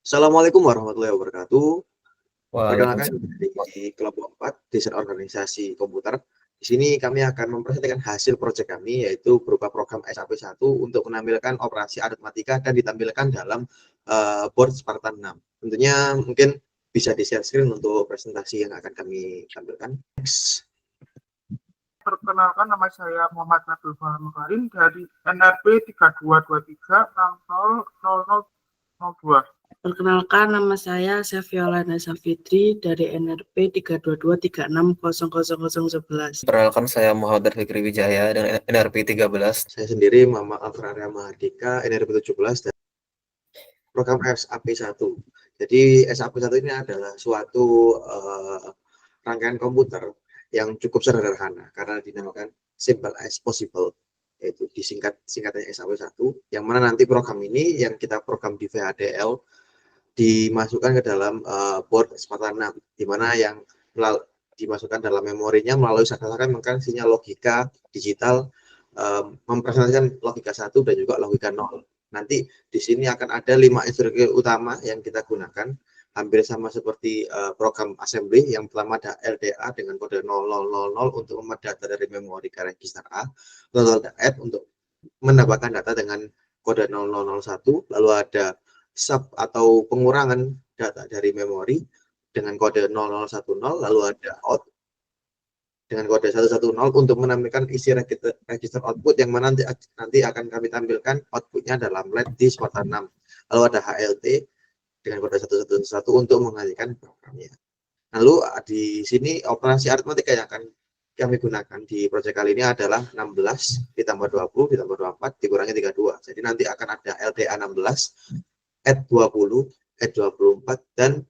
Assalamualaikum warahmatullahi wabarakatuh. Perkenalkan Waalaikumsalam. dari kelompok 4 Desain Organisasi Komputer. Di sini kami akan mempresentasikan hasil proyek kami yaitu berupa program SAP1 untuk menampilkan operasi aritmatika dan ditampilkan dalam board Spartan 6. Tentunya mungkin bisa di-share screen untuk presentasi yang akan kami tampilkan. Next. Perkenalkan, nama saya Muhammad Nabil Makarim dari NRP 3223600002. Perkenalkan, nama saya Seviolana Safitri dari NRP 322360011. Perkenalkan, saya Muhammad Fikri Wijaya dengan NRP 13. Saya sendiri Mama Alfraria Mahardika, NRP 17 dan program SAP1. Jadi SAP1 ini adalah suatu rangkaian komputer yang cukup sederhana karena dinamakan simple as possible, yaitu singkatannya SAP1, yang mana nanti program ini yang kita program di VHDL dimasukkan ke dalam board Spartan 6, di mana yang dimasukkan dalam memorinya melalui rangkaian sinyal logika digital, mempresentasikan logika 1 dan juga logika 0. Nanti di sini akan ada 5 instruksi utama yang kita gunakan, hampir sama seperti program assembly. Yang pertama ada LDA dengan kode 0000 untuk mememat data dari memori ke register A, lalu ada add untuk mendapatkan data dengan kode 0001, lalu ada sub atau pengurangan data dari memori dengan kode 0010, lalu ada out dengan kode 110 untuk menampilkan isi register output yang mana nanti akan kami tampilkan outputnya dalam LED di Spartan 6. Lalu ada HLT dengan kode 111 untuk mengalihkan programnya. Lalu di sini operasi aritmatika yang akan kami gunakan di proyek kali ini adalah 16 ditambah 20 ditambah 24 dikurangi 32. Jadi nanti akan ada LDA 16, add 20, add 24, dan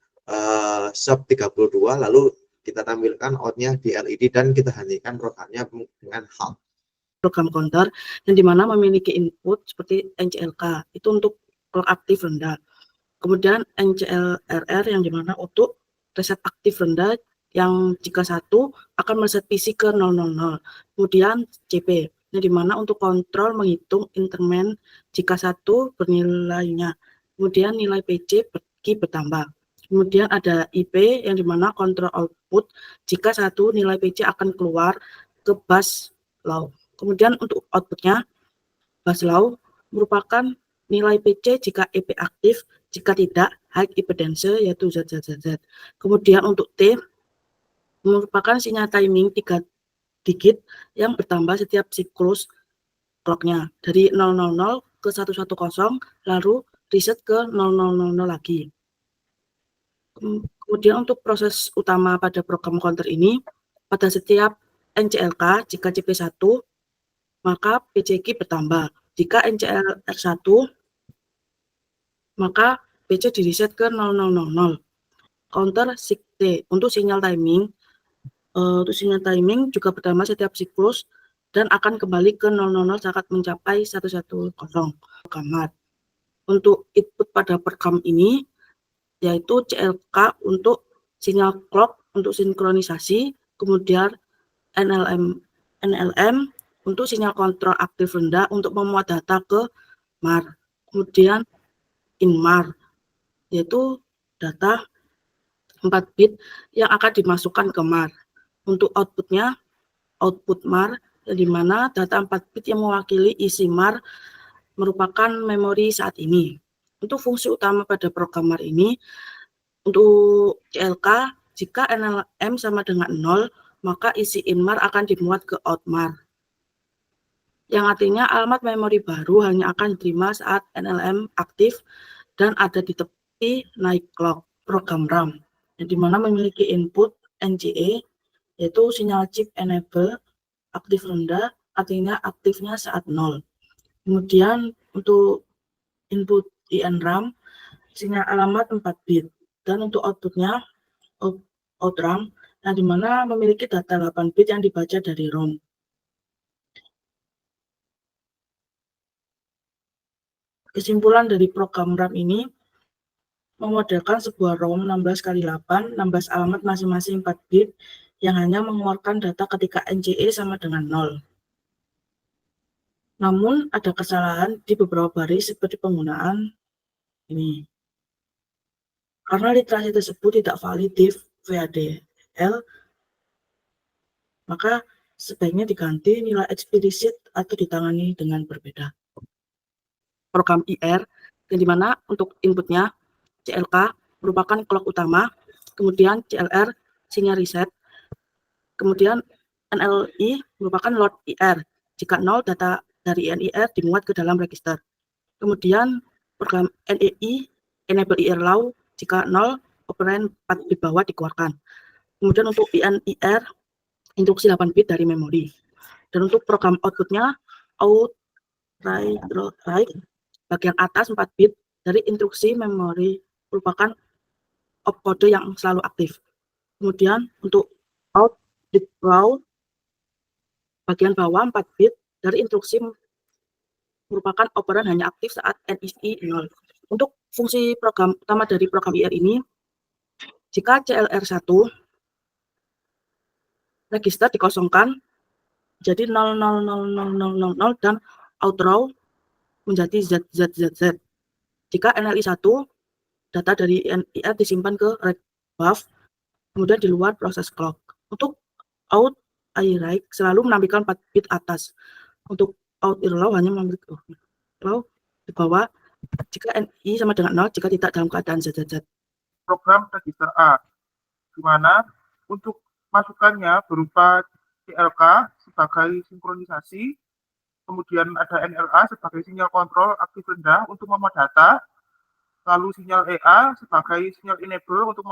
sub 32, lalu kita tampilkan outnya di LED dan kita hentikan programnya dengan halt. Program counter yang dimana memiliki input seperti NCLK itu untuk clock aktif rendah, kemudian NCLRR yang dimana untuk reset aktif rendah yang jika 1 akan mereset PC ke 000, kemudian CP yang dimana untuk kontrol menghitung intermen jika 1 bernilainya, kemudian nilai PC bertambah. Kemudian ada IP yang dimana kontrol output jika 1 nilai PC akan keluar ke bus low. Kemudian untuk outputnya, bus low merupakan nilai PC jika EP aktif, jika tidak high impedance yaitu ZZZZ. Kemudian untuk T merupakan sinyal timing 3 digit yang bertambah setiap siklus clocknya dari 000 ke 110 lalu reset ke 000 lagi. Kemudian untuk proses utama pada program counter ini, pada setiap NCLK jika CP1 maka PCQ bertambah, jika NCLR1 maka PC di reset ke 0000. Counter SIG-T untuk sinyal timing, juga bertambah setiap siklus dan akan kembali ke 000 saat mencapai 110 kamar. Untuk input pada program ini yaitu CLK untuk sinyal clock untuk sinkronisasi, kemudian NLM untuk sinyal kontrol aktif rendah untuk memuat data ke MAR, kemudian INMAR yaitu data 4 bit yang akan dimasukkan ke MAR. Untuk outputnya, output MAR yang dimana data 4 bit yang mewakili isi MAR merupakan memori saat ini. Untuk fungsi utama pada program MAR ini, untuk CLK, jika NLM sama dengan 0, maka isi INMAR akan dimuat ke OUTMAR. Yang artinya alamat memori baru hanya akan diterima saat NLM aktif dan ada di tepi naik clock program RAM, yang dimana memiliki input NCE, yaitu sinyal chip enable aktif rendah, artinya aktifnya saat 0. Kemudian untuk input INRAM, sinyal alamat 4 bit. Dan untuk outputnya, OutRAM, yang dimana memiliki data 8 bit yang dibaca dari ROM. Kesimpulan dari program RAM ini, memodelkan sebuah ROM 16x8, 16 alamat masing-masing 4 bit, yang hanya mengeluarkan data ketika NCE sama dengan 0. Namun, ada kesalahan di beberapa baris seperti penggunaan ini. Karena literasi tersebut tidak valid di VADL, maka sebaiknya diganti nilai eksplisit atau ditangani dengan berbeda. Program IR, yang dimana untuk inputnya CLK merupakan clock utama, kemudian CLR sinyal reset, kemudian NLI merupakan load IR. Jika 0, data dari NIR dimuat ke dalam register. Kemudian program NEI, enable IR low, jika 0, operan 4 bit bawah dikeluarkan. Kemudian untuk INIR, instruksi 8 bit dari memori. Dan untuk program outputnya, out, write, bagian atas 4 bit dari instruksi memori merupakan opcode yang selalu aktif. Kemudian untuk out, bit low, bagian bawah 4 bit dari instruksi merupakan operan hanya aktif saat NII 0. Untuk fungsi program utama dari program IR ini, jika CLR1 register dikosongkan jadi 0000000 dan outrow menjadi ZZZZ. Jika NLI1 data dari NIR disimpan ke read buff, kemudian di luar proses clock. Untuk out IRIG selalu menampilkan 4 bit atas. Untuk out IRLOW hanya memberikan di bawah jika NI sama dengan 0 jika tidak dalam keadaan ZZZ. Program register A, di mana untuk masukannya berupa CLK sebagai sinkronisasi, kemudian ada NLA sebagai sinyal kontrol aktif rendah untuk memuat data, lalu sinyal EA sebagai sinyal enable untuk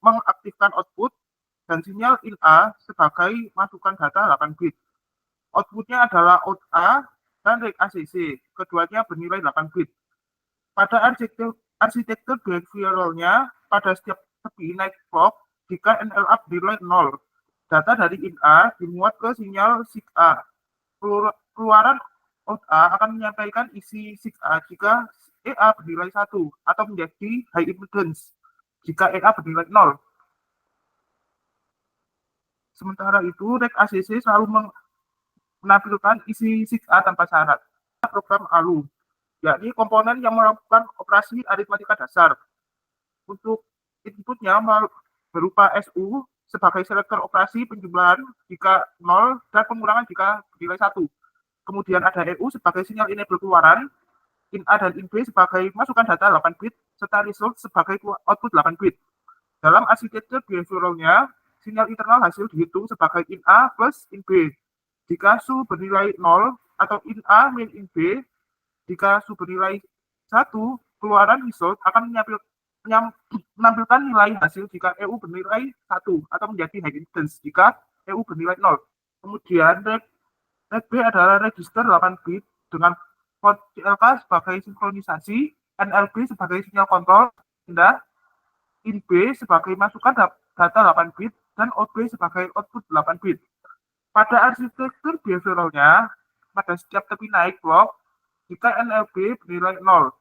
mengaktifkan output, dan sinyal INA sebagai masukan data 8 bit. Outputnya adalah out A dan reg ACC, keduanya bernilai 8 bit. Pada arsitektur behavioralnya, pada setiap tepi naik clock, jika NLA bernilai 0, data dari INA dimuat ke sinyal SIG-A. Keluaran out A akan menyampaikan isi SIG-A jika EA bernilai 1 atau menjadi high impedance jika EA bernilai 0. Sementara itu, reg ACC selalu menampilkan isi SIG-A tanpa syarat. Program ALU, yakni komponen yang melakukan operasi aritmatika dasar. Untuk inputnya berupa SU sebagai selektor operasi penjumlahan jika 0 dan pengurangan jika bernilai 1. Kemudian ada EU sebagai sinyal enable keluaran, INA dan INB sebagai masukan data 8 bit, serta result sebagai output 8 bit. Dalam arsitektur behavioralnya, sinyal internal hasil dihitung sebagai INA plus INB. Jika SU bernilai 0 atau INA min INB, jika SU bernilai 1, keluaran result akan menampilkan nilai hasil jika EU bernilai 1 atau menjadi high impedance jika EU bernilai 0. Kemudian reg B adalah register 8 bit dengan port CLK sebagai sinkronisasi, NLB sebagai sinyal kontrol rendah, INB sebagai masukan data 8 bit, dan OutB sebagai output 8 bit. Pada arsitektur behavioralnya, pada setiap tepi naik clock, jika NLB bernilai 0,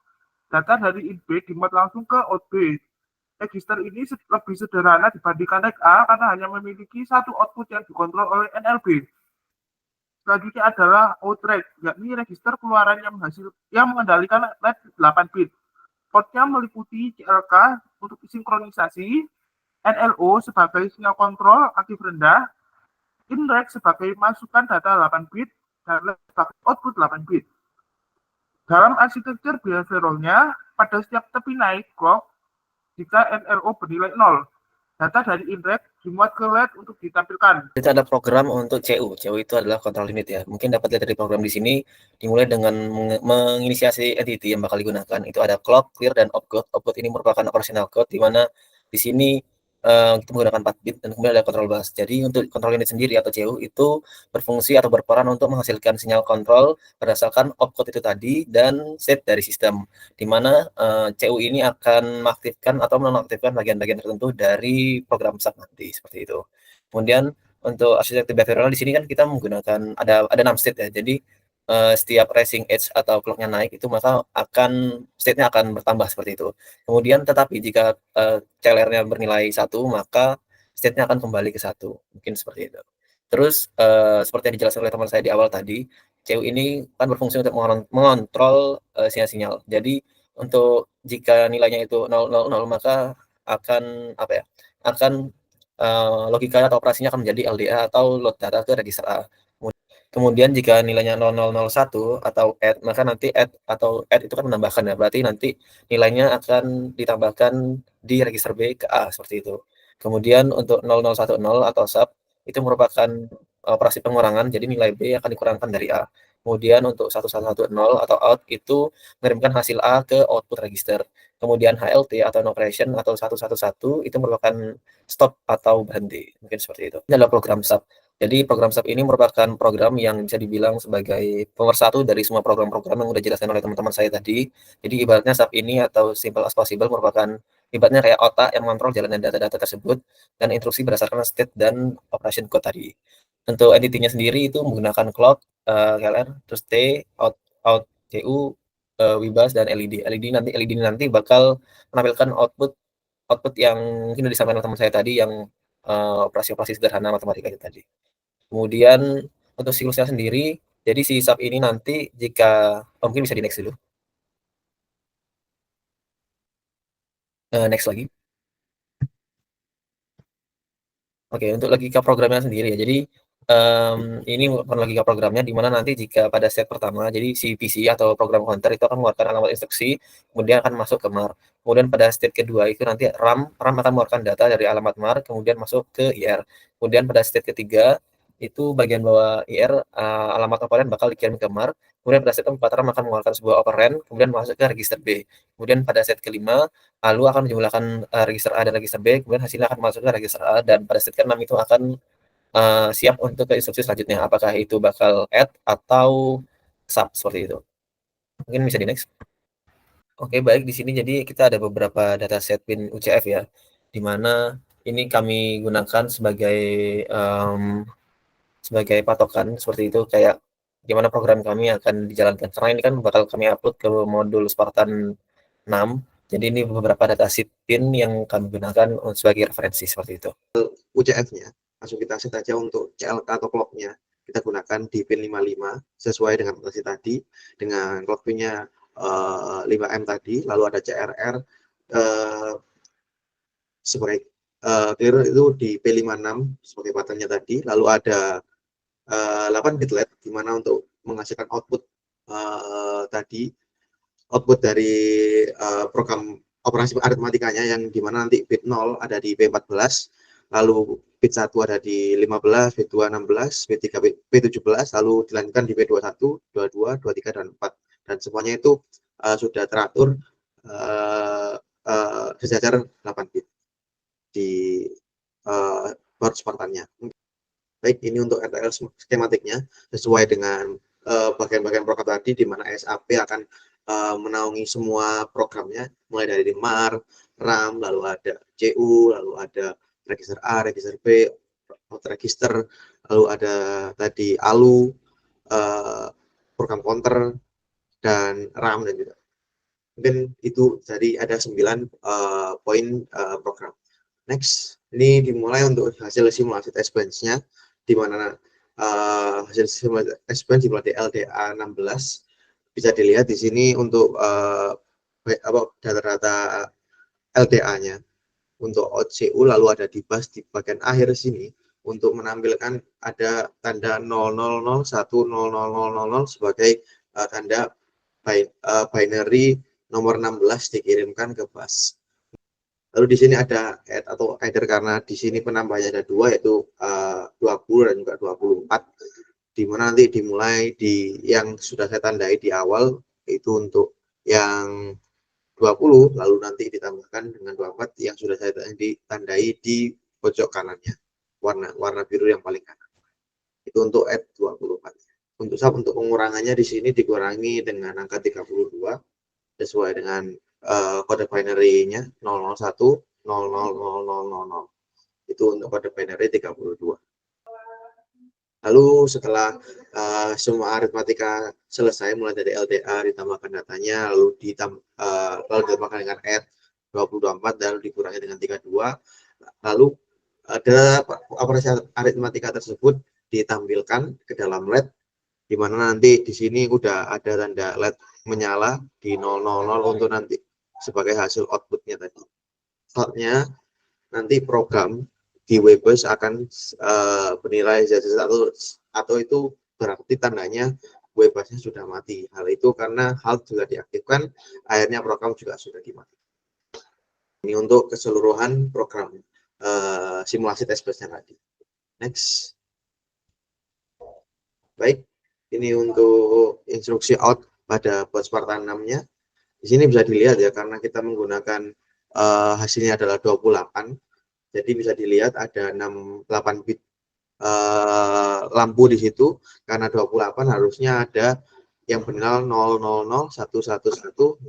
data dari INB dimuat langsung ke OutB. Register ini lebih sederhana dibandingkan reg A karena hanya memiliki satu output yang dikontrol oleh NLB. Selanjutnya adalah outreg, yakni register keluaran yang mengendalikan LED 8 bit. Portnya meliputi CLK untuk sinkronisasi, NLO sebagai sinyal kontrol aktif rendah, INREG sebagai masukan data 8 bit, dan LED sebagai output 8 bit. Dalam arsitektur behavioralnya, pada setiap tepi naik clock, jika NLO bernilai 0, data dari INREG dimuat ke LED untuk ditampilkan. Kita ada program untuk CU. CU itu adalah control unit ya. Mungkin dapat lihat dari program di sini, dimulai dengan menginisiasi entity yang bakal digunakan. Itu ada clock, clear, dan opcode. Opcode ini merupakan operational code, di mana di sini kita menggunakan 4 bit, dan kemudian ada control bus. Jadi untuk control unit sendiri atau CU itu berfungsi atau berperan untuk menghasilkan sinyal kontrol berdasarkan opcode itu tadi dan state dari sistem, di mana CU ini akan mengaktifkan atau menonaktifkan bagian-bagian tertentu dari program sub nanti, seperti itu. Kemudian untuk arsitektur behavioral di sini kan kita menggunakan ada 6 state ya. Jadi setiap rising edge atau clocknya naik itu maka state-nya akan bertambah seperti itu. Kemudian tetapi jika CLR-nya bernilai 1 maka state-nya akan kembali ke 1. Mungkin seperti itu. Terus seperti yang dijelaskan oleh teman saya di awal tadi, CU ini kan berfungsi untuk mengontrol sinyal-sinyal. Jadi untuk jika nilainya itu 000 maka akan apa ya? Akan logika atau operasinya akan menjadi LDA atau load data ke register A. Kemudian jika nilainya 0001 atau add, maka nanti add atau add itu kan menambahkan ya. Berarti nanti nilainya akan ditambahkan di register B ke A seperti itu. Kemudian untuk 0010 atau sub itu merupakan operasi pengurangan, jadi nilai B akan dikurangkan dari A. Kemudian untuk 1110 atau out itu mengirimkan hasil A ke output register. Kemudian HLT atau no operation atau 111 itu merupakan stop atau berhenti. Mungkin seperti itu. Ini adalah program sub. Jadi program sub ini merupakan program yang bisa dibilang sebagai pemersatu dari semua program-program yang udah dijelaskan oleh teman-teman saya tadi. Jadi ibaratnya sub ini atau simple as possible merupakan ibaratnya kayak otak yang mengontrol jalannya data-data tersebut dan instruksi berdasarkan state dan operation code tadi. Untuk entity-nya sendiri itu menggunakan clock, KLR, terus T, out CU, Wibas dan LED. LED nanti bakal menampilkan output yang mungkin sudah disampaikan oleh teman saya tadi yang operasi-operasi sederhana matematika itu tadi. Kemudian untuk siklusnya sendiri, jadi si sub ini nanti jika mungkin bisa di next dulu. Next lagi. Oke, untuk logika programnya sendiri ya. Jadi ini bukan logika programnya di mana nanti jika pada step pertama, jadi si PC atau program counter itu akan mengeluarkan alamat instruksi, kemudian akan masuk ke MAR. Kemudian pada step kedua itu nanti RAM akan mengeluarkan data dari alamat MAR, kemudian masuk ke IR. Kemudian pada step ketiga itu bagian bawah IR alamat operand bakal dikirim ke MAR. Kemudian pada step 4 RAM akan mengeluarkan sebuah operand, kemudian masuk ke register B. Kemudian pada step kelima lalu akan menjumlahkan register A dan register B, kemudian hasilnya akan masuk ke register A, dan pada step ke-6 itu akan siap untuk ke instruksi selanjutnya, apakah itu bakal add atau sub seperti itu. Mungkin bisa di next. Oke, baik, di sini jadi kita ada beberapa dataset pin UCF ya, di mana ini kami gunakan sebagai sebagai patokan seperti itu, kayak gimana program kami akan dijalankan. Karena ini kan bakal kami upload ke modul Spartan 6. Jadi ini beberapa dataset pin yang kami gunakan sebagai referensi seperti itu. UCF-nya langsung kita set aja untuk CLK atau clock-nya kita gunakan di pin 55 sesuai dengan notasi tadi, dengan clock pin-nya 5M tadi, lalu ada CRR sebagai clear itu di P56 sebagai pattern-nya tadi, lalu ada 8 bit LED di mana untuk menghasilkan output tadi, output dari program operasi aritmatikanya yang dimana nanti bit 0 ada di P14, lalu bit 1 ada di 15, bit 2 16, bit 3 P17, lalu dilanjutkan di P21, 22, 23 dan 4, dan semuanya itu sudah teratur sejajar 8 bit di board Spartan-nya. Baik, ini untuk RTL skematiknya sesuai dengan bagian-bagian program tadi, di mana SAP akan menaungi semua programnya, mulai dari MAR, RAM, lalu ada CU, lalu ada register A, register B, register, lalu ada tadi ALU, program counter, dan RAM, dan juga mungkin itu. Jadi ada 9 poin program. Next, ini dimulai untuk hasil simulasi test bench-nya, di mana hasil simulasi test bench dimulai di LDA 16. Bisa dilihat di sini untuk data-data LDA-nya untuk OCU, lalu ada di bus di bagian akhir sini untuk menampilkan ada tanda 0001 00000 sebagai tanda binary nomor 16 dikirimkan ke bus. Lalu di sini ada add atau adder karena di sini penambahnya ada 2, yaitu 20 dan juga 24, di mana nanti dimulai di yang sudah saya tandai di awal, itu untuk yang 20, lalu nanti ditambahkan dengan 24 yang sudah saya tandai di pojok kanannya, warna biru yang paling kanan. Itu untuk add 24. Untuk pengurangannya di sini dikurangi dengan angka 32 sesuai dengan kode binary-nya 001 00000. Itu untuk kode binary 32. Lalu setelah semua aritmatika selesai, mulai dari LDA ditambahkan datanya, lalu ditambahkan dengan add 24 dan dikurangi dengan 32, lalu ada operasi aritmatika tersebut ditampilkan ke dalam LED, di mana nanti di sini udah ada tanda LED menyala di 000 untuk nanti sebagai hasil outputnya tadi. defaultnya nanti program di Webbus akan bernilai ZZ1 atau itu berarti tandanya Webbusnya sudah mati. Hal itu karena hal juga diaktifkan, akhirnya program juga sudah dimatikan. Ini untuk keseluruhan program simulasi tes busnya tadi. Next. Baik, ini untuk instruksi out pada bot Spartan 6-nya. Di sini bisa dilihat ya, karena kita menggunakan hasilnya adalah 28. Jadi bisa dilihat ada 8 bit lampu di situ, karena 28 harusnya ada yang bernilai 000111100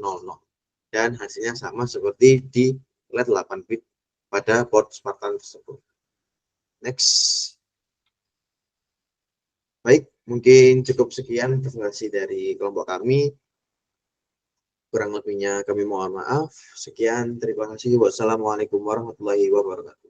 dan hasilnya sama seperti di LED 8 bit pada port Spartan tersebut. Next. Baik, mungkin cukup sekian presentasi dari kelompok kami. Kurang lebihnya kami mohon maaf. Sekian, terima kasih. Wassalamualaikum warahmatullahi wabarakatuh.